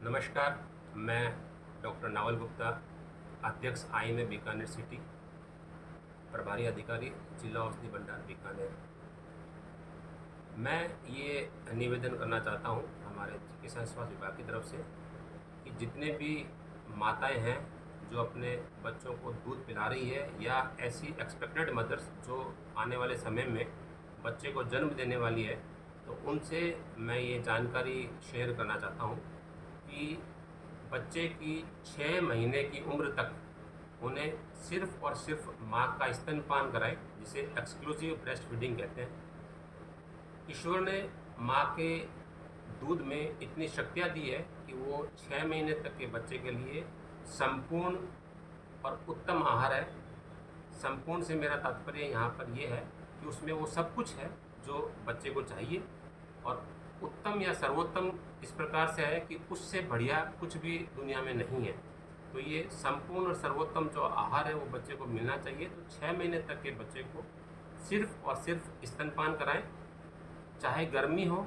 नमस्कार। मैं doctor novel Gupta, अध्यक्ष आईएमए बीकानेर सिटी, प्रभारी अधिकारी जिला औषधि भंडार बीकानेर। मैं ये निवेदन करना चाहता हूँ हमारे चिकित्सा स्वास्थ्य विभाग की तरफ से कि जितने भी माताएं हैं जो अपने बच्चों को दूध पिला रही है या ऐसी एक्सपेक्टेड मदर्स जो आने वाले समय में बच्चे को जन्म देने वाली है, तो उनसे मैं ये जानकारी शेयर करना चाहता हूँ कि बच्चे की 6 महीने की उम्र तक उन्हें सिर्फ़ और सिर्फ माँ का स्तनपान कराएं, जिसे एक्सक्लूसिव ब्रेस्ट फीडिंग कहते हैं। ईश्वर ने माँ के दूध में इतनी शक्तियाँ दी है कि वो 6 महीने तक के बच्चे के लिए संपूर्ण और उत्तम आहार है। संपूर्ण से मेरा तात्पर्य यहाँ पर ये है कि उसमें वो सब कुछ है जो बच्चे को चाहिए, और उत्तम या सर्वोत्तम इस प्रकार से है कि उससे बढ़िया कुछ भी दुनिया में नहीं है। तो ये संपूर्ण और सर्वोत्तम जो आहार है वो बच्चे को मिलना चाहिए। तो 6 महीने तक के बच्चे को सिर्फ और सिर्फ स्तनपान कराएं, चाहे गर्मी हो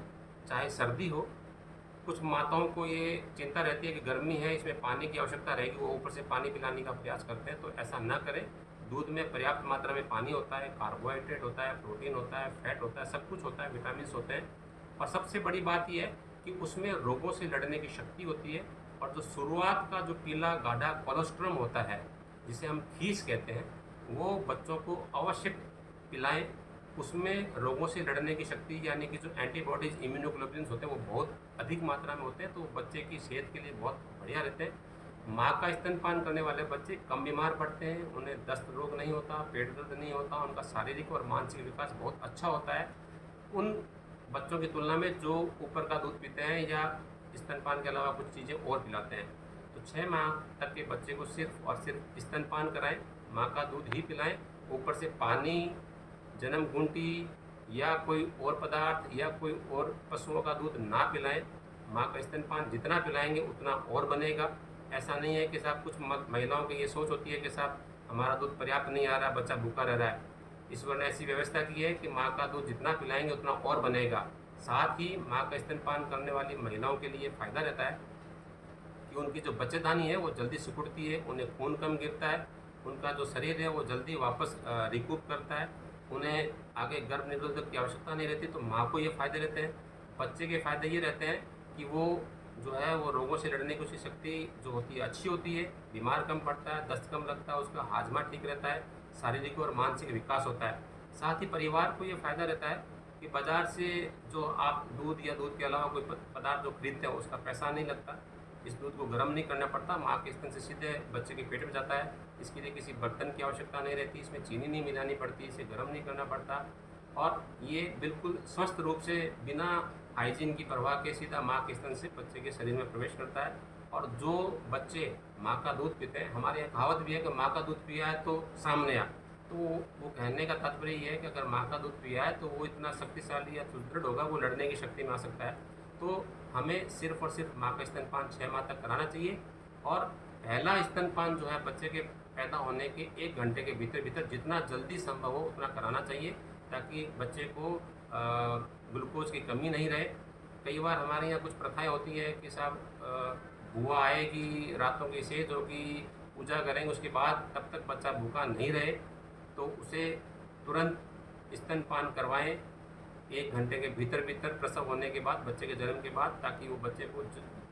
चाहे सर्दी हो। कुछ माताओं को ये चिंता रहती है कि गर्मी है, इसमें पानी की आवश्यकता रहेगी, वो ऊपर से पानी पिलाने का प्रयास करते हैं, तो ऐसा ना करें। दूध में पर्याप्त मात्रा में पानी होता है, कार्बोहाइड्रेट होता है, प्रोटीन होता है, फैट होता है, सब कुछ होता है, विटामिन होते हैं। और सबसे बड़ी बात यह है कि उसमें रोगों से लड़ने की शक्ति होती है। और जो शुरुआत का जो पीला गाढ़ा कोलेस्ट्रॉम होता है, जिसे हम खीस कहते हैं, वो बच्चों को अवश्य पिलाएं। उसमें रोगों से लड़ने की शक्ति यानी कि जो एंटीबॉडीज इम्यूनोग्लोबुलिन्स होते हैं वो बहुत अधिक मात्रा में होते हैं, तो बच्चे की सेहत के लिए बहुत बढ़िया रहते हैं। माँ का स्तनपान करने वाले बच्चे कम बीमार पड़ते हैं, उन्हें दस्त रोग नहीं होता, पेट दर्द नहीं होता, उनका शारीरिक और मानसिक विकास बहुत अच्छा होता है उन बच्चों की तुलना में जो ऊपर का दूध पीते हैं या स्तनपान के अलावा कुछ चीज़ें और पिलाते हैं। तो 6 माह तक के बच्चे को सिर्फ और सिर्फ स्तनपान कराएं, माँ का दूध ही पिलाएं। ऊपर से पानी, जन्म घूंटी या कोई और पदार्थ या कोई और पशुओं का दूध ना पिलाएं। माँ का स्तनपान जितना पिलाएंगे उतना और बनेगा। ऐसा नहीं है कि साहब कुछ महिलाओं की ये सोच होती है कि साहब हमारा दूध पर्याप्त नहीं आ रहा, बच्चा भूखा रह रहा है। ईश्वर ने ऐसी व्यवस्था की है कि माँ का दूध जितना पिलाएंगे उतना और बनेगा। साथ ही माँ का स्तनपान करने वाली महिलाओं के लिए फ़ायदा रहता है कि उनकी जो बच्चेदानी है वो जल्दी सिकुड़ती है, उन्हें खून कम गिरता है, उनका जो शरीर है वो जल्दी वापस रिकूप करता है, उन्हें आगे गर्भ निरोधक की आवश्यकता नहीं रहती। तो माँ को ये फ़ायदे रहते हैं। बच्चे के फ़ायदे ये रहते हैं कि वो जो है वो रोगों से लड़ने की उसकी शक्ति जो होती है अच्छी होती है, बीमार कम पड़ता है, दस्त कम लगता है, उसका हाजमा ठीक रहता है, शारीरिक और मानसिक विकास होता है। साथ ही परिवार को ये फ़ायदा रहता है कि बाज़ार से जो आप दूध या दूध के अलावा कोई पदार्थ जो खरीदते हैं उसका पैसा नहीं लगता। इस दूध को गर्म नहीं करना पड़ता, माँ के स्तन से सीधे बच्चे के पेट में जाता है। इसके लिए किसी बर्तन की आवश्यकता नहीं रहती, इसमें चीनी नहीं मिलानी पड़ती, इसे गर्म नहीं करना पड़ता, और ये बिल्कुल स्वस्थ रूप से बिना हाइजीन की परवाह के सीधा माँ के स्तन से बच्चे के शरीर में प्रवेश करता है। और जो बच्चे माँ का दूध पीते हैं, हमारे यहाँ कहावत भी है कि माँ का दूध पिया है तो सामने आ। तो वो कहने का तात्पर्य ये है कि अगर माँ का दूध पिया है तो वो इतना शक्तिशाली या सुदृढ़ होगा, वो लड़ने की शक्ति में आ सकता है। तो हमें सिर्फ और सिर्फ माँ का स्तनपान 6 माह तक कराना चाहिए। और पहला स्तनपान जो है बच्चे के पैदा होने के 1 घंटे के भीतर भीतर जितना जल्दी संभव हो उतना कराना चाहिए, ताकि बच्चे को ग्लूकोज की कमी नहीं रहे। कई बार हमारे यहाँ कुछ प्रथाएं होती है कि साहब बुआ आएगी, रातों की सेज होगी, पूजा करेंगे, उसके बाद तब तक बच्चा भूखा नहीं रहे तो उसे तुरंत स्तनपान करवाएं 1 घंटे के भीतर भीतर प्रसव होने के बाद, बच्चे के जन्म के बाद, ताकि वो बच्चे को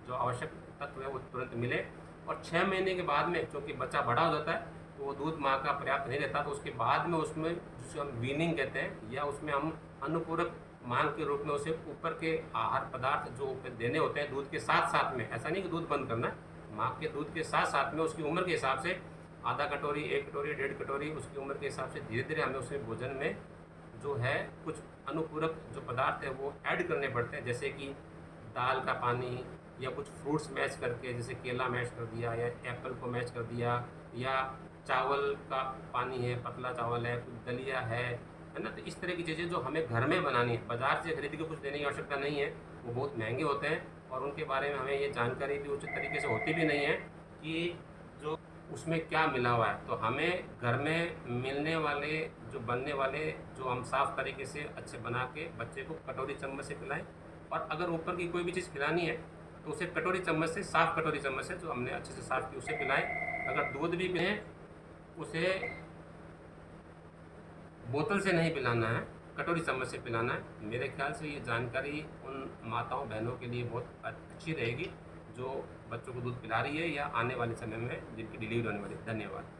जो आवश्यक तत्व है वो तुरंत मिले। और 6 महीने के बाद में चूँकि बच्चा बड़ा हो जाता है तो वो दूध माँ का पर्याप्त नहीं रहता, तो उसके बाद में उसमें जिसे हम वीनिंग कहते हैं या उसमें हम अनुपूरक मांग के रूप में उसे ऊपर के आहार पदार्थ जो देने होते हैं दूध के साथ साथ में। ऐसा नहीं कि दूध बंद करना है, माँ के दूध के साथ साथ में उसकी उम्र के हिसाब से आधा कटोरी, 1 कटोरी, 1.5 कटोरी, उसकी उम्र के हिसाब से धीरे धीरे हमें उसे भोजन में जो है कुछ अनुपूरक जो पदार्थ है वो ऐड करने पड़ते हैं, जैसे कि दाल का पानी या कुछ फ्रूट्स मैश करके, जैसे केला मैश कर दिया या एप्पल को मैश कर दिया, या चावल का पानी है, पतला चावल है, कुछ दलिया है ना। तो इस तरह की चीज़ें जो हमें घर में बनानी है, बाज़ार से खरीद के कुछ देने की आवश्यकता नहीं है, वो बहुत महंगे होते हैं और उनके बारे में हमें ये जानकारी भी उचित तरीके से होती भी नहीं है कि जो उसमें क्या मिला हुआ है। तो हमें घर में मिलने वाले जो बनने वाले जो हम साफ़ तरीके से अच्छे बना के बच्चे को कटोरी चम्मच से पिलाएं। और अगर ऊपर की कोई भी चीज़ खिलानी है तो उसे कटोरी चम्मच से, साफ़ कटोरी चम्मच से जो हमने अच्छे से साफ़ की, उसे पिलाएं। अगर दूध भी पिलें उसे बोतल से नहीं पिलाना है, कटोरी चम्मच से पिलाना है। मेरे ख्याल से ये जानकारी उन माताओं बहनों के लिए बहुत अच्छी रहेगी जो बच्चों को दूध पिला रही है या आने वाले समय में जिनकी डिलीवरी होने वाली है। धन्यवाद।